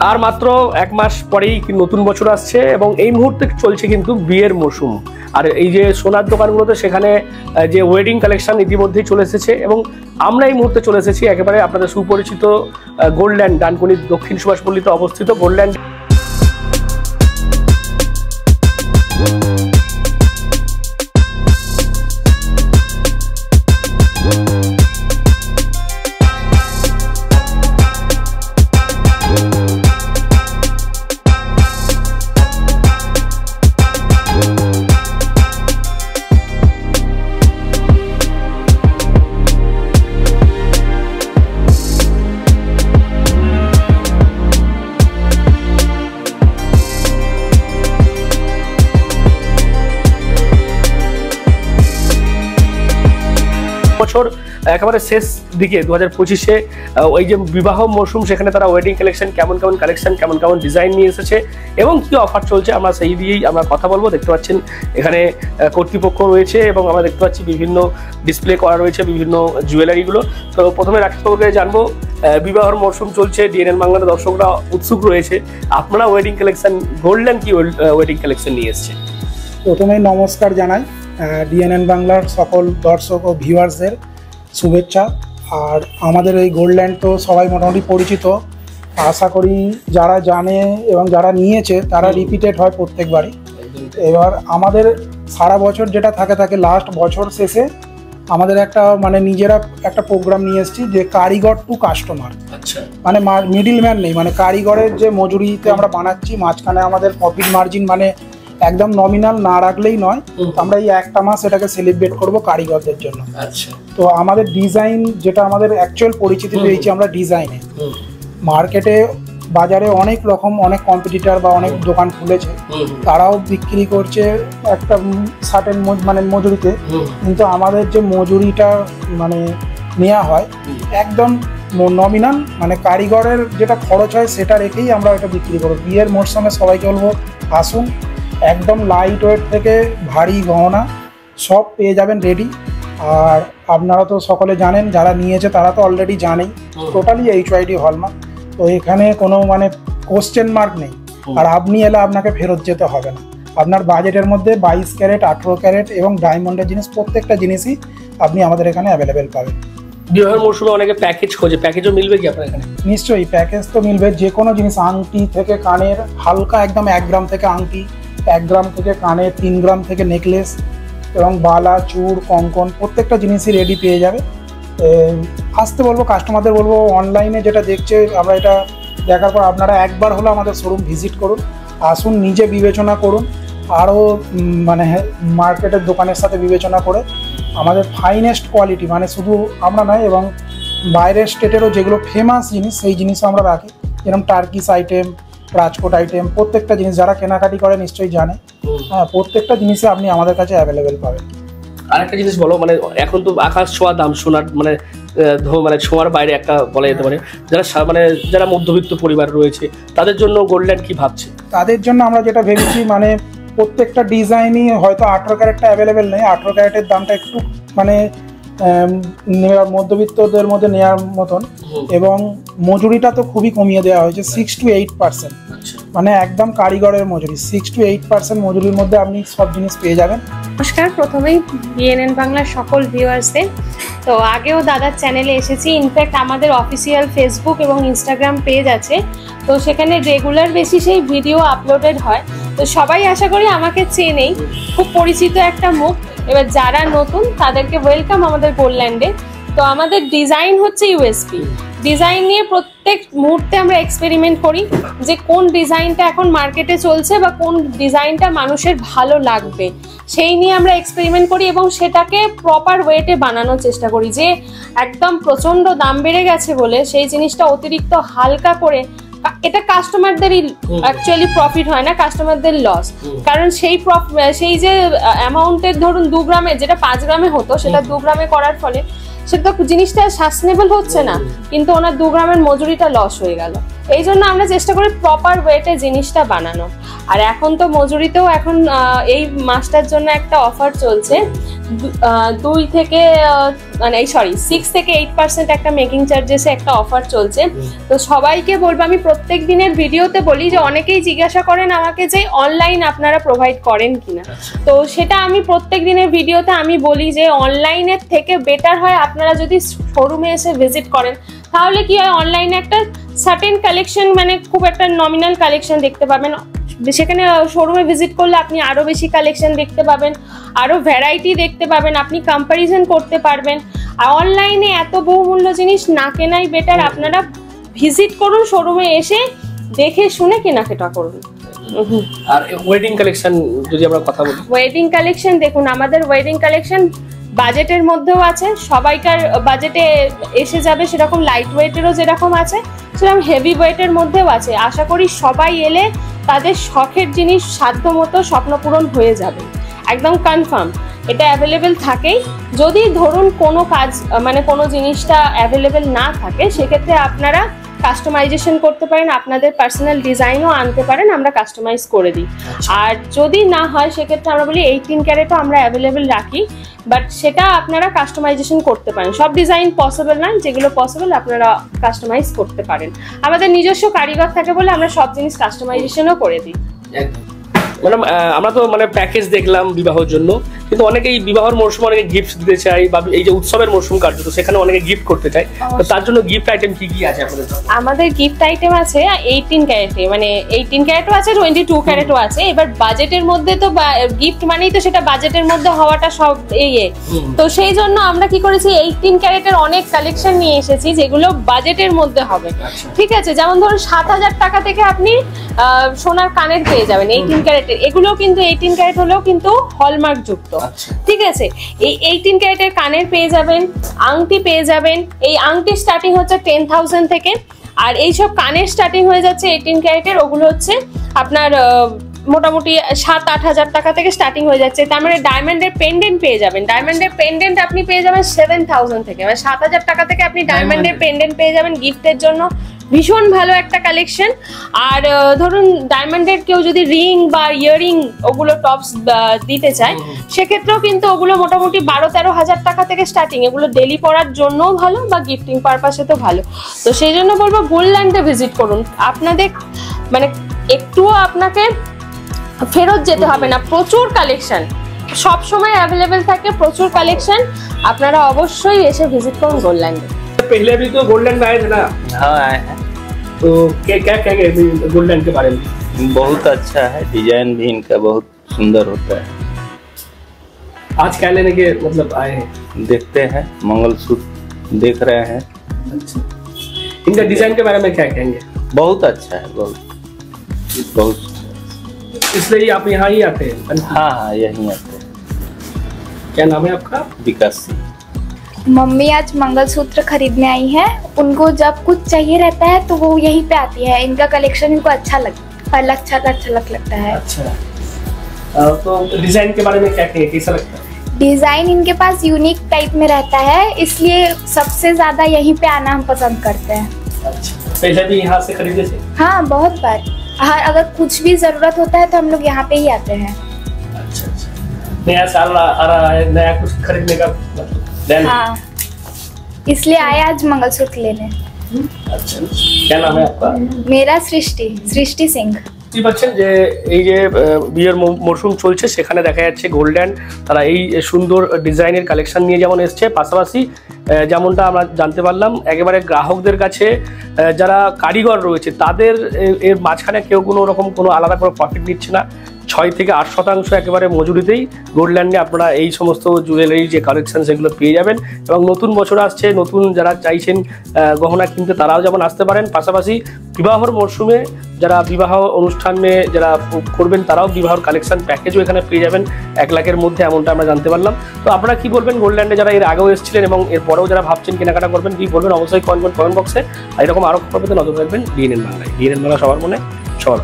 আর মাত্র 1 মাস পরেই নতুন বছর আসছে এবং এই মুহূর্তে চলছে কিন্তু বিয়ের মৌসুম। আর এই যে সোনার দোকানগুলোতে সেখানে যে ওয়েডিং কালেকশন ইতিমধ্যেই চলে এসেছে এবং আমরা এই মুহূর্তে চলে এসেছি একেবারে আপনাদের সুপরিচিত গোল্ডল্যান্ড, ডানকুনির দক্ষিণ সুভাষপল্লিতে অবস্থিত গোল্ডল্যান্ড। বছর একেবারে শেষ দিকে 2025-এ ওই যে বিবাহ মৌসুম, সেখানে তারা ওয়েডিং কালেকশন কেমন কেমন কালেকশন, কেমন কেমন ডিজাইন নিয়ে এসেছে এবং কি অফার চলছে আমরা সেই দিয়েই আমরা কথা বলবো। দেখতে পাচ্ছেন এখানে কর্তৃপক্ষ রয়েছে এবং আমরা দেখতে পাচ্ছি বিভিন্ন ডিসপ্লে করা রয়েছে বিভিন্ন জুয়েলারিগুলো। তো প্রথমে রাকেশবাবুকে জানবো, বিবাহের মৌসুম চলছে, ডিএনএন বাংলার দর্শকরা উৎসুক রয়েছে, আপনারা ওয়েডিং কালেকশন গোল্ডল্যান্ড কি ওয়েডিং কালেকশন নিয়ে এসছে? প্রথমেই নমস্কার জানাই ডিএনএন বাংলার সকল দর্শক ও ভিউয়ার্সদের শুভেচ্ছা। আর আমাদের এই গোল্ডল্যান্ড তো সবাই মোটামুটি পরিচিত, আশা করি যারা জানে এবং যারা নিয়েছে তারা রিপিটেড হয় প্রত্যেকবারই। এবার আমাদের সারা বছর যেটা থাকে লাস্ট বছর শেষে আমাদের একটা মানে নিজেরা একটা প্রোগ্রাম নিয়ে এসেছি যে কারিগর টু কাস্টমার। আচ্ছা, মানে মিডিল ম্যান নেই, মানে কারিগরের যে মজুরিতে আমরা বানাচ্ছি, মাঝখানে আমাদের প্রফিট মার্জিন মানে একদম নমিনাল না রাখলেই নয়। আমরা এই একটা মাস এটাকে সেলিব্রেট করব কারিগরদের জন্য। আচ্ছা, তো আমাদের ডিজাইন যেটা আমাদের অ্যাকচুয়াল পরিচিতি পেয়েছি আমরা ডিজাইনে, মার্কেটে বাজারে অনেক রকম অনেক কম্পিটিটর বা অনেক দোকান খুলেছে, তারাও বিক্রি করছে একটা সার্টেন মানে মজুরিতে, কিন্তু আমাদের যে মজুরিটা মানে নেওয়া হয় একদম নমিনাল, মানে কারিগরের যেটা খরচ হয় সেটা রেখেই আমরা এটা বিক্রি করব। বিয়ের মরশুমে সবাইকে বলবো আসুন, একদম লাইট ওয়েট থেকে ভারী গহনা সব পেয়ে যাবেন রেডি। আর আপনারা তো সকলে জানেন, যারা নিয়েছে তারা তো অলরেডি জানেই, টোটালি HYD হলমার্ক। তো এখানে কোনো মানে কোশ্চেন মার্ক নেই। আর আপনি এলে আপনাকে ফেরত যেতে হবে না। আপনার বাজেটের মধ্যে 22 ক্যারেট, 18 ক্যারেট এবং ডায়মন্ডের জিনিস প্রত্যেকটা জিনিসই আপনি আমাদের এখানে অ্যাভেলেবেল পাবেন। বিবাহের মৌসুমে অনেকে প্যাকেজ খোঁজে, প্যাকেজও মিলবে কি আপনার এখানে? নিশ্চয়ই প্যাকেজ তো মিলবে, যে কোনো জিনিস, আংটি থেকে কানের, হালকা একদম 1 গ্রাম থেকে আংটি, 1 গ্রাম থেকে কানের, 3 গ্রাম থেকে নেকলেস এবং বালা, চূড়, কঙ্কন প্রত্যেকটা জিনিসই রেডি পেয়ে যাবে। আসতে বলবো কাস্টমারদের, বলবো অনলাইনে যেটা দেখছে আমরা এটা দেখার পর আপনারা একবার হলো আমাদের শোরুম ভিজিট করুন, আসুন, নিজে বিবেচনা করুন, আরও মানে মার্কেটের দোকানের সাথে বিবেচনা করে আমাদের ফাইনেস্ট কোয়ালিটি, মানে শুধু আমরা নয় এবং বাইরের স্টেটেরও যেগুলো ফেমাস জিনিস সেই জিনিসও আমরা রাখি, যেরকম টার্কিশ আইটেম, রাজকোট আইটেম, প্রত্যেকটা জিনিস যারা কেনাকাটি করে নিশ্চয়ই জানে। হ্যাঁ, প্রত্যেকটা জিনিসে আপনি আমাদের কাছে অ্যাভেলেবেল পাবেন। আরেকটা জিনিস বলো, মানে এখন তো আকাশ ছোঁয়া দাম সোনার, মানে মানে ছোঁয়ার বাইরে একটা বলা যেতে পারে, যারা মানে যারা মধ্যবিত্ত পরিবার রয়েছে তাদের জন্য গোল্ডল্যান্ড কি ভাবছে? তাদের জন্য আমরা যেটা ভেবেছি, মানে প্রত্যেকটা ডিজাইনই হয়তো 18 ক্যারেটটা অ্যাভেলেবেল নেই, 18 ক্যারেটের দামটা একটু মানে মধ্যবিত্তদের মধ্যে নেওয়ার মতন, এবং মজুরিটা তো খুবই কমিয়ে দেওয়া হয়েছে 6 to 8%, মানে একদম কারিগরের মজুরি 6 to 8% মজুরির মধ্যে আপনি সব জিনিস পেয়ে যাবেন। নমস্কার, প্রথমেই ডিএনএন বাংলার সকল ভিউয়ার্সদের, তো আগেও দাদার চ্যানেলে এসেছি, ইনফ্যাক্ট আমাদের অফিসিয়াল ফেসবুক এবং ইনস্টাগ্রাম পেজ আছে, তো সেখানে রেগুলার বেসিসেই ভিডিও আপলোডেড হয়। তো সবাই আশা করি আমাকে চেনেই, খুব পরিচিত একটা মুখ। এবার যারা নতুন তাদেরকে ওয়েলকাম আমাদের গোল্ডল্যান্ডে। তো আমাদের ডিজাইন হচ্ছে ইউএসপি, ডিজাইন নিয়ে প্রত্যেক মুহূর্তে আমরা এক্সপেরিমেন্ট করি যে কোন ডিজাইনটা এখন মার্কেটে চলছে বা কোন ডিজাইনটা মানুষের ভালো লাগবে, সেই নিয়ে আমরা এক্সপেরিমেন্ট করি এবং সেটাকে প্রপার ওয়েটে বানানোর চেষ্টা করি। যে একদম প্রচণ্ড দাম বেড়ে গেছে বলে সেই জিনিসটা অতিরিক্ত হালকা করে, এটা কাস্টমারদেরই অ্যাকচুয়ালি প্রফিট হয় না, কাস্টমারদের লস। কারণ সেই যে অ্যামাউন্টের ধরুন 2 গ্রামে যেটা 5 গ্রামে হতো সেটা 2 গ্রামে করার ফলে সেটা জিনিসটা সাস্টেনেবল হচ্ছে না, কিন্তু ওনার 2 গ্রামের মজুরিটা লস হয়ে গেল। এই জন্য আমরা চেষ্টা করি প্রপার ওয়েটে জিনিসটা বানানো। আর এখন তো মজুরিতেও এখন এই মাসটার জন্য একটা অফার চলছে, 6 থেকে 8% একটা মেকিং চার্জেসে একটা অফার চলছে। তো সবাইকে বলবো, আমি প্রত্যেক দিনের ভিডিওতে বলি যে অনেকেই জিজ্ঞাসা করেন আমাকে যে অনলাইন আপনারা প্রোভাইড করেন কিনা, তো সেটা আমি প্রত্যেক দিনের ভিডিওতে আমি বলি যে অনলাইনের থেকে বেটার হয় আপনারা যদি শোরুমে এসে ভিজিট করেন, তাহলে কি হয় অনলাইনে একটা সার্টেন কালেকশন, মানে খুব একটা নমিনাল কালেকশন দেখতে পাবেন, সেখানে শোরুমে ভিজিট করলে আপনি আরো বেশি কালেকশন দেখতে পাবেন, আরো ভ্যারাইটি দেখতে পাবেন, আপনি কম্পারিজন করতে পারবেন। আর অনলাইনে এত বহুমূল্য জিনিস না কেনাই বেটার, আপনারা ভিজিট করুন, শোরুমে এসে দেখে শুনে কেনাকাটা করুন। আর ওয়েডিং কালেকশন যদি আমরা কথা বলি, ওয়েডিং কালেকশন দেখুন, আমাদের ওয়েডিং কালেকশন বাজেটের মধ্যেও আছে, সবাইকার বাজেটে এসে যাবে, সেরকম লাইট ওয়েটেরও যেরকম আছে সেরকম হেভি ওয়েটের মধ্যেও আছে। আশা করি সবাই এলে তাদের শখের জিনিস সাধ্য মতো স্বপ্ন পূরণ হয়ে যাবে, একদম কনফার্ম। এটা অ্যাভেলেবেল থাকেই। যদি ধরুন কোনো কাজ মানে কোনো জিনিসটা অ্যাভেলেবেল না থাকে, সেক্ষেত্রে আপনারা কাস্টমাইজেশন করতে পারেন, আপনাদের পার্সোনাল ডিজাইনও আনতে পারেন, আমরা কাস্টমাইজ করে দিই। আর যদি না হয় সেক্ষেত্রে আমরা বলি 18 ক্যারেটও আমরা অ্যাভেলেবেল রাখি, বাট সেটা আপনারা কাস্টমাইজেশন করতে পারেন। সব ডিজাইন পসিবল নয়, যেগুলো পসিবল আপনারা কাস্টমাইজ করতে পারেন। আমাদের নিজস্ব কারিগর থাকে বলে আমরা সব জিনিস কাস্টমাইজেশনও করে দিই। ম্যাডাম, আমরা তো মানে প্যাকেজ দেখলাম বিবাহের জন্য, কিন্তু অনেকেই বিবাহের মরশুমে অনেকে গিফট দিতে চায়, বা এই যে উৎসবের মরশুম কার্য, তো সেখানে অনেকে গিফট করতে চায়, তো তার জন্য গিফট আইটেম কি কি আছে আপনাদের? আমাদের গিফট আইটেম আছে 18 ক্যারেটে, মানে 18 ক্যারেটও আছে, 22 ক্যারেটও আছে। এবার বাজেটের মধ্যে তো গিফট মানেই তো সেটা বাজেটের মধ্যে হওয়াটা সব তো সেই জন্য আমরা কি করেছি, 18 ক্যারেটের অনেক কালেকশন নিয়ে এসেছি যেগুলো বাজেটের মধ্যে হবে। ঠিক আছে, যেমন ধরুন 7000 টাকা থেকে আপনি সোনার কানের পেয়ে যাবেন 18 ক্যারেটের। এগুলো কিন্তু 18 ক্যারেট হলেও কিন্তু হলমার্ক যুক্ত। ঠিক আছে, এই 18 ক্যারেটের কানের পেয়ে যাবেন, আংটি পেয়ে যাবেন। এই আংটি স্টার্টিং হচ্ছে 10,000 থেকে, আর এইসব কানের স্টার্টিং হয়ে যাচ্ছে 18 ক্যারেটের, ওগুলো হচ্ছে আপনার মোটামুটি 7-8 হাজার টাকা থেকে স্টার্টিং হয়ে যাচ্ছে। তার মানে ডায়মন্ডের পেন্ডেন্ট পেয়ে যাবেন, ডায়মন্ডের পেন্ডেন্ট আপনি পেয়ে যাবেন 7,000 থেকে, মানে 7,000 টাকা থেকে আপনি ডায়মন্ডের পেন্ডেন্ট পেয়ে যাবেন গিফটের জন্য। ভীষণ ভালো একটা কালেকশন। আর ধরুন ডায়মন্ডের কেউ যদি রিং বা ইয়ারিং ওগুলো টপস দিতে চায়, সেক্ষেত্রেও কিন্তু ওগুলো মোটামুটি 12-13 হাজার টাকা থেকে স্টার্টিং। এগুলো ডেলি পরার জন্যও ভালো বা গিফটিং পারপাসে তো ভালো। তো সেই জন্য বলবো গোল্ডল্যান্ডে ভিজিট করুন, আপনাদের মানে একটুও আপনাকে ফেরত যেতে হবে না। প্রচুর কালেকশন সব সময় অ্যাভেলেবেল থাকে, প্রচুর কালেকশন, আপনারা অবশ্যই এসে ভিজিট করুন গোল্ডল্যান্ডে। पहले भी तो गोल्डन आए थे ना? हाँ आए हैं। तो क्या क्या कहेंगे गोल्डन के बारे में? बहुत अच्छा है, डिजाइन भी इनका बहुत सुंदर होता है। आज क्या लेने के मतलब आए हैं? देखते हैं, मंगलसूत्र देख रहे हैं। अच्छा, इनका डिजाइन के बारे में क्या कहेंगे? बहुत अच्छा है, बहुत बहुत। इसलिए ही आप यहाँ ही आते हैं? हाँ हाँ, यहीं आते हैं। क्या नाम है आपका? विकास सिंह। मम्मी आज मंगलसूत्र खरीदने आई है, उनको जब कुछ चाहिए रहता है तो वो यहीं पे आती है। इनका कलेक्शन इनको अच्छा लगता है। अच्छा, तो डिजाइन के बारे में क्या कहेंगे, कैसा लगता है? डिजाइन इनके पास यूनिक टाइप में रहता है, इसलिए सबसे ज्यादा यहीं पे आना हम पसंद करते हैं। अच्छा, पहले भी यहाँ से खरीदे थे? हाँ, बहुत बार। अगर कुछ भी जरूरत होता है तो हम लोग यहाँ पे ही आते हैं। अच्छा अच्छा, नया साल आ रहा है, नया कुछ खरीदने का मतलब? हाँ, इसलिए आए आज मंगलसूत्र लेने। अच्छा, क्या नाम है आपका? मेरा सृष्टि सिंह। পাচ্ছেন যে এই যে বিয়ের মরশুম চলছে, সেখানে দেখা যাচ্ছে গোল্ডল্যান্ড তারা এই সুন্দর ডিজাইনের কালেকশন নিয়ে যেমন এসছে, পাশাপাশি যেমনটা আমরা জানতে পারলাম একেবারে গ্রাহকদের কাছে যারা কারিগর রয়েছে তাদের এর মাঝখানে কেউ কোনো রকম কোনো আলাদা করে প্রফিট নিচ্ছে না। 6 থেকে 8% একেবারে মজুরিতেই গোল্ডল্যান্ডে আপনারা এই সমস্ত জুয়েলারি যে কালেকশন সেগুলো পেয়ে যাবেন। এবং নতুন বছর আসছে, নতুন যারা চাইছেন গহনা কিনতে তারাও যেমন আসতে পারেন। পাশাপাশি বিবাহর মরশুমে যারা বিবাহ অনুষ্ঠানে যারা করবেন তারাও বিবাহর কালেকশন প্যাকেজও এখানে পেয়ে যাবেন 1 লাখের মধ্যে, এমনটা আমরা জানতে পারলাম। তো আপনারা কি বলবেন গোল্ডল্যান্ডে যারা এর আগেও এসেছিলেন এবং এর পরেও যারা ভাবছেন কেনাকাটা করবেন, কি বলবেন অবশ্যই কমেন্ট বক্সে। আর এরকম আরও খবর পেতে নজর রাখবেন ডিএনএন বাংলায়। ডিএনএন বাংলা সবার মনে সবার।